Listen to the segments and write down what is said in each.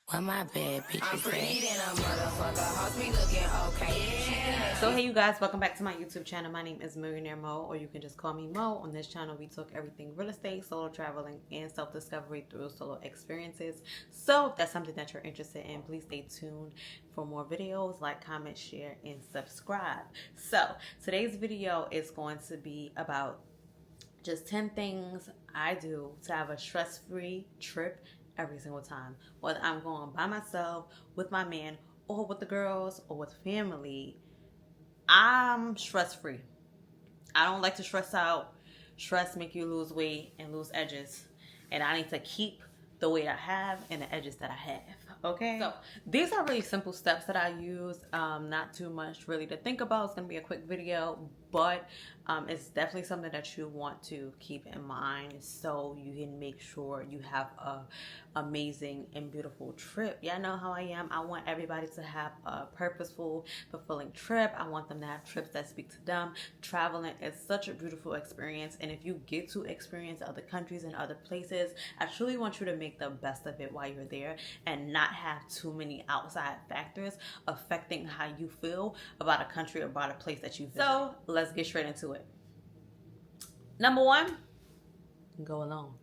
Why my bad bitches at? So hey you guys, welcome back to my YouTube channel. My name is Millionaire Mo, or you can just call me Mo. On this channel we talk everything real estate, solo traveling, and self-discovery through solo experiences. So if that's something that you're interested in, please stay tuned for more videos. Like, comment, share, and subscribe. So today's video is going to be about just 10 things I do to have a stress-free trip every single time. Whether I'm going by myself, with my man, or with the girls, or with family, I'm stress-free. I don't like to stress out. Stress make you lose weight and lose edges. And I need to keep the weight I have and the edges that I have. Okay? So these are really simple steps that I use. Not too much really to think about. It's going to be a quick video, but it's definitely something that you want to keep in mind so you can make sure you have a amazing and beautiful trip. Y'all know how I am. I want everybody to have a purposeful, fulfilling trip. I want them to have trips that speak to them. Traveling is such a beautiful experience, and if you get to experience other countries and other places, I truly want you to make the best of it while you're there and not have too many outside factors affecting how you feel about a country or about a place that you visit. So let's get straight into it. Number one, go alone.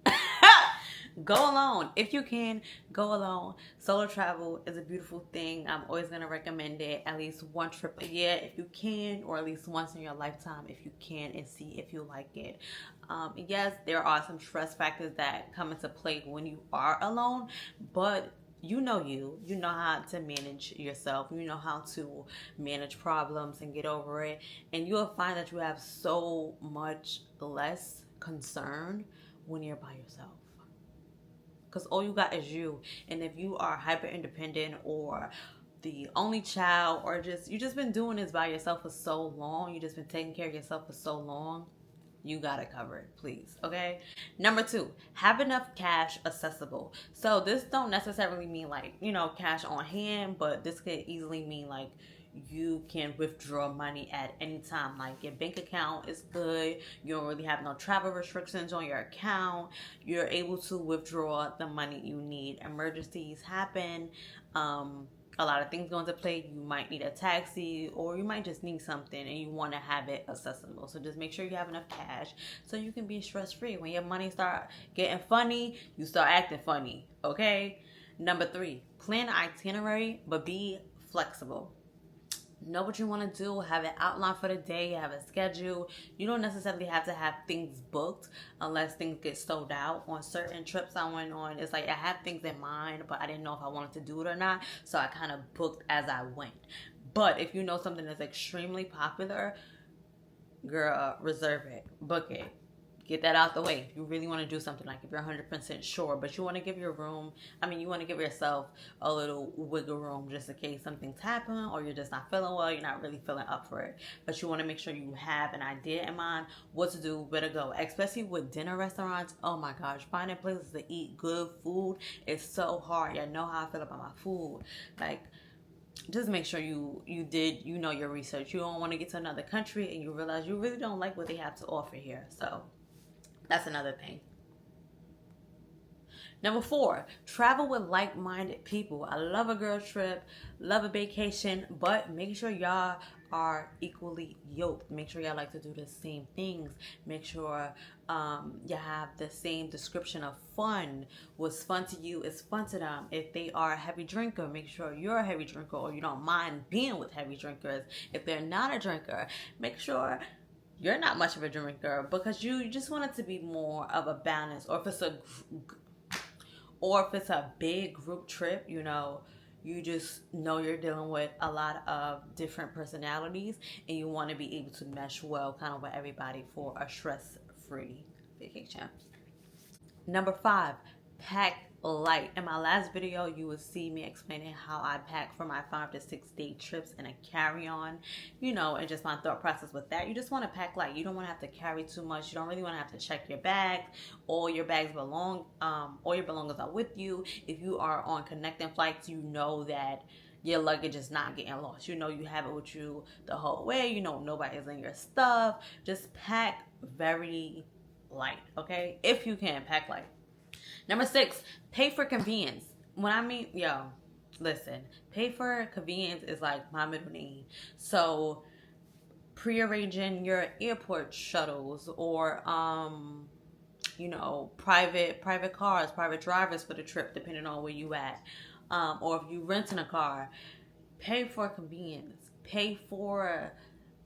Go alone. If you can, go alone. Solo travel is a beautiful thing. I'm always going to recommend it at least one trip a year if you can, or at least once in your lifetime if you can, and see if you like it. Yes, there are some stress factors that come into play when you are alone, but you know how to manage yourself. You know how to manage problems and get over it. And you'll find that you have so much less concern when you're by yourself. Because all you got is you. And if you are hyper independent or the only child, or you just been doing this by yourself for so long, you just been taking care of yourself for so long, you gotta cover it, please. Okay. Number two, have enough cash accessible. So this don't necessarily mean like, cash on hand, but this could easily mean like you can withdraw money at any time. Like your bank account is good, you don't really have no travel restrictions on your account, you're able to withdraw the money you need. Emergencies happen, a lot of things go into play. You might need a taxi, or you might just need something and you want to have it accessible. So just make sure you have enough cash so you can be stress-free. When your money start getting funny, you start acting funny. Okay. Number three, plan an itinerary, but be flexible. Know what you want to do, have an outline for the day, have a schedule. You don't necessarily have to have things booked unless things get sold out. On certain trips I went on, it's like I had things in mind, but I didn't know if I wanted to do it or not, so I kind of booked as I went. But if you know something that's extremely popular, girl, reserve it, book it. Get that out the way. If you really want to do something, like if you're 100% sure, but you want to give you want to give yourself a little wiggle room just in case something's happening, or you're just not feeling well, you're not really feeling up for it. But you want to make sure you have an idea in mind, what to do, where to go. Especially with dinner restaurants, oh my gosh, finding places to eat good food is so hard. Y'all know how I feel about my food. Like, just make sure you did your research. You don't want to get to another country and you realize you really don't like what they have to offer here. So that's another thing. Number four, travel with like-minded people. I love a girl trip, love a vacation, but make sure y'all are equally yoked. Make sure y'all like to do the same things. Make sure you have the same description of fun. What's fun to you is fun to them. If they are a heavy drinker, make sure you're a heavy drinker, or you don't mind being with heavy drinkers. If they're not a drinker, make sure you're not much of a drinker, because you just want it to be more of a balance. Or if it's a big group trip, you just know you're dealing with a lot of different personalities, and you want to be able to mesh well kind of with everybody for a stress-free vacation. Number five, pack light. In my last video, you will see me explaining how I pack for my 5 to 6 day trips in a carry-on, and just my thought process with that. You just want to pack light. You don't want to have to carry too much. You don't really want to have to check your bag. All your belongings are with you. If you are on connecting flights, you know that your luggage is not getting lost. You have it with you the whole way. Nobody's in your stuff. Just pack very light, okay? If you can, pack light. Number 6, pay for convenience. when I mean, yo, listen, pay for convenience is like my middle name. So prearranging your airport shuttles or you know, private cars, private drivers for the trip, depending on where you at, or if you renting a car, pay for convenience, pay for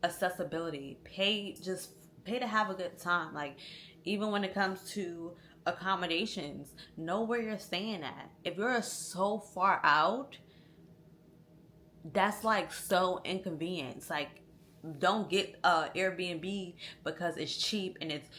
accessibility, pay to have a good time. Like, even when it comes to accommodations, know where you're staying at. If you're so far out, that's like so inconvenient. Like, don't get Airbnb because it's cheap and it's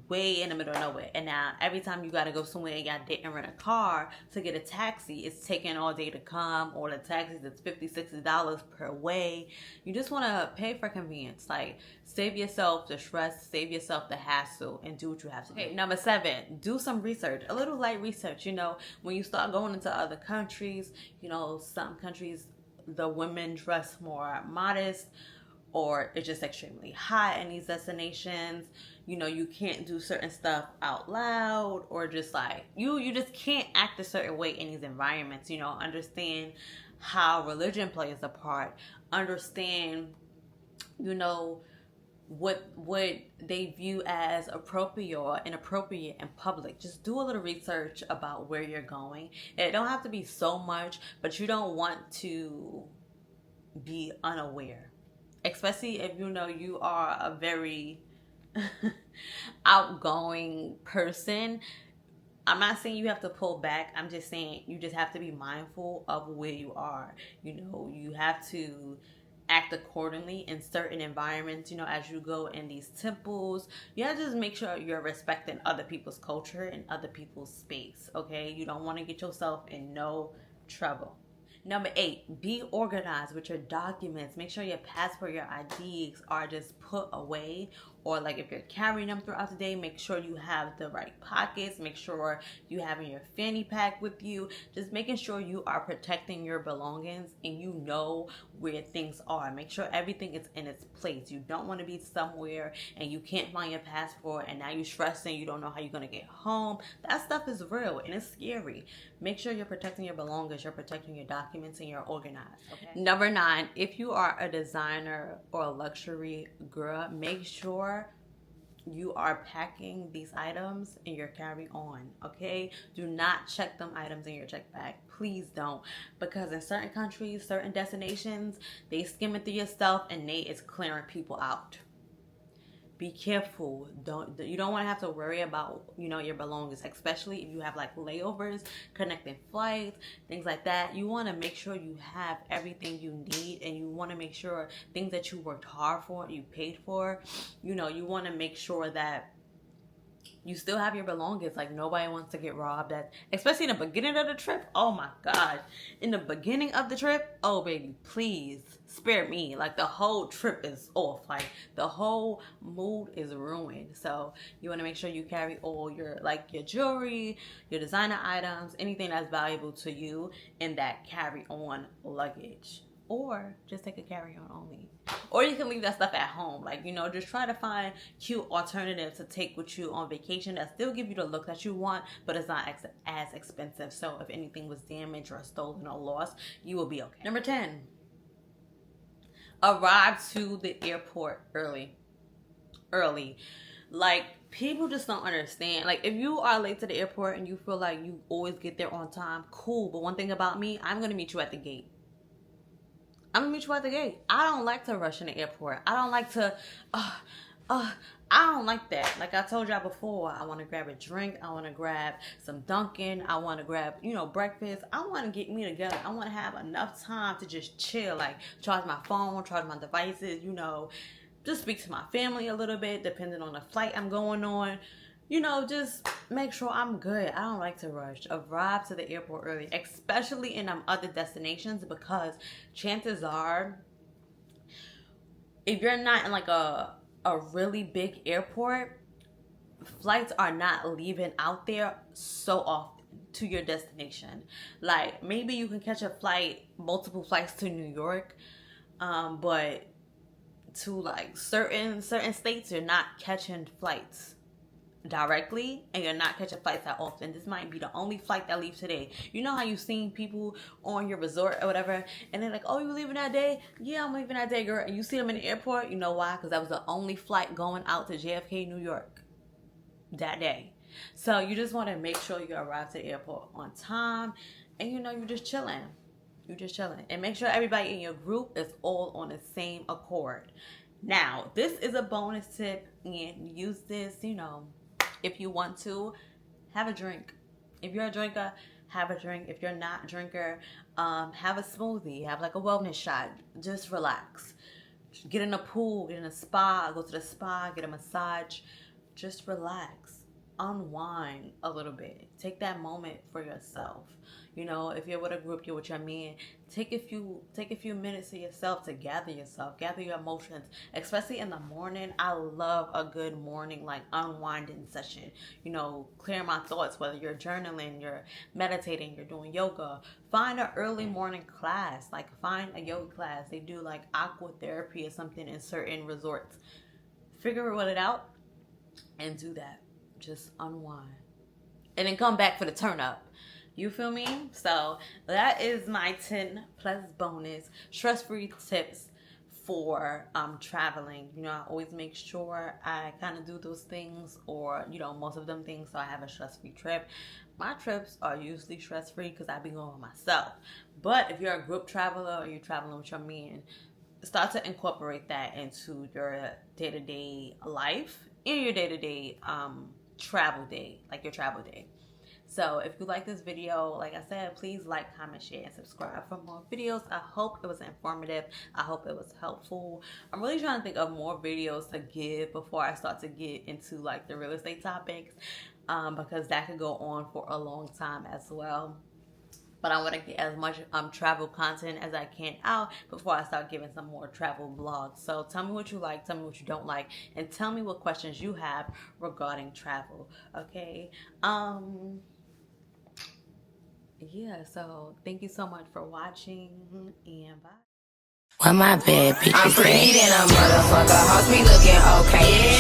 way in the middle of nowhere. And now every time you gotta go somewhere and you gotta rent a car to get a taxi, it's taking all day to come, or the taxis it's $50-$60 per way. You just want to pay for convenience. Like, save yourself the stress, save yourself the hassle, and do what you have to do. Okay, number 7, do some research, a little light research. You know, when you start going into other countries, you know, some countries the women dress more modest, or it's just extremely hot in these destinations. You know, you can't do certain stuff out loud, or just like you just can't act a certain way in these environments. You know, understand how religion plays a part. Understand, you know, what they view as appropriate or inappropriate in public. Just do a little research about where you're going. It don't have to be so much, but you don't want to be unaware, especially if you know you are a very outgoing person. I'm not saying you have to pull back. I'm just saying you just have to be mindful of where you are. You know, you have to act accordingly in certain environments. You know, as you go in these temples, you have to just make sure you're respecting other people's culture and other people's space. Okay, you don't want to get yourself in no trouble. Number 8, be organized with your documents. Make sure your passport, your IDs are just put away, or like if you're carrying them throughout the day, make sure you have the right pockets. Make sure you have your fanny pack with you. Just making sure you are protecting your belongings and you know where things are. Make sure everything is in its place. You don't want to be somewhere and you can't find your passport and now you're stressing, you don't know how you're going to get home. That stuff is real and it's scary. Make sure you're protecting your belongings, you're protecting your documents, and you're organized. Okay? Number 9, if you are a designer or a luxury girl, make sure you are packing these items in your carry-on. Okay, do not check them items in your check bag. Please don't, because in certain countries, certain destinations, they skim it through your stuff and they is clearing people out. Be careful. You don't want to have to worry about, you know, your belongings, especially if you have like layovers, connecting flights, things like that. You want to make sure you have everything you need, and you want to make sure things that you worked hard for, you paid for, you know, you want to make sure that you still have your belongings. Like, nobody wants to get robbed, especially in the beginning of the trip. Oh my God. In the beginning of the trip, oh baby, please spare me. Like, the whole trip is off. Like, the whole mood is ruined. So you want to make sure you carry all your, like, your jewelry, your designer items, anything that's valuable to you in that carry-on luggage. Or just take a carry-on only. Or you can leave that stuff at home. Like, you know, just try to find cute alternatives to take with you on vacation that still give you the look that you want, but it's not as expensive. So if anything was damaged or stolen or lost, you will be okay. Number 10, arrive to the airport early. Like, people just don't understand. Like, if you are late to the airport and you feel like you always get there on time, cool. But one thing about me, I'm going to meet you at the gate. I'm gonna meet you at the gate. I don't like to rush in the airport. I don't like to, I don't like that. Like I told y'all before, I want to grab a drink. I want to grab some Dunkin'. I want to grab, you know, breakfast. I want to get me together. I want to have enough time to just chill, like charge my phone, charge my devices, you know, just speak to my family a little bit, depending on the flight I'm going on. You know, just make sure I'm good. I don't like to rush. Arrive to the airport early, especially in other destinations, because chances are, if you're not in like a really big airport, flights are not leaving out there so often to your destination. Like, maybe you can catch a flight, multiple flights to New York, but to like certain states, you're not catching flights. directly and you're not catching flights that often. This might be the only flight that leaves today. You know how you've seen people on your resort or whatever, and they're like, oh, you leaving that day? Yeah, I'm leaving that day, girl. And you see them in the airport. You know why? Because that was the only flight going out to JFK, New York that day. So you just want to make sure you arrive to the airport on time, and you know, you're just chilling. You're just chilling. And make sure everybody in your group is all on the same accord. Now, this is a bonus tip, and use this, you know, if you want to. Have a drink. If you're a drinker, have a drink. If you're not a drinker, have a smoothie. Have like a wellness shot. Just relax. Get in a pool, get in a spa, go to the spa, get a massage. Just relax. Unwind a little bit. Take that moment for yourself. You know, if you're with a group, you're with your man, take a few minutes to yourself to gather yourself, gather your emotions, especially in the morning. I love a good morning, like, unwinding session. You know, clear my thoughts, whether you're journaling, you're meditating, you're doing yoga. Find an early morning class, like find a yoga class. They do like aqua therapy or something in certain resorts. Figure it out and do that. Just unwind. And then come back for the turn up. You feel me? So that is my 10 plus bonus stress-free tips for traveling. You know, I always make sure I kind of do those things, or, you know, most of them things, so I have a stress-free trip. My trips are usually stress-free because I be going myself. But if you're a group traveler or you're traveling with your man, start to incorporate that into your day-to-day life and your day-to-day travel day, like your travel day. So if you like this video, like I said, please like, comment, share, and subscribe for more videos. I hope it was informative. I hope it was helpful. I'm really trying to think of more videos to give before I start to get into like the real estate topics, because that could go on for a long time as well. But I want to get as much travel content as I can out before I start giving some more travel vlogs. So tell me what you like, tell me what you don't like, and tell me what questions you have regarding travel. Okay. Yeah, so thank you so much for watching, and bye. Why my bad bitches? I'm pretty than a motherfucker. Hoes be looking okay.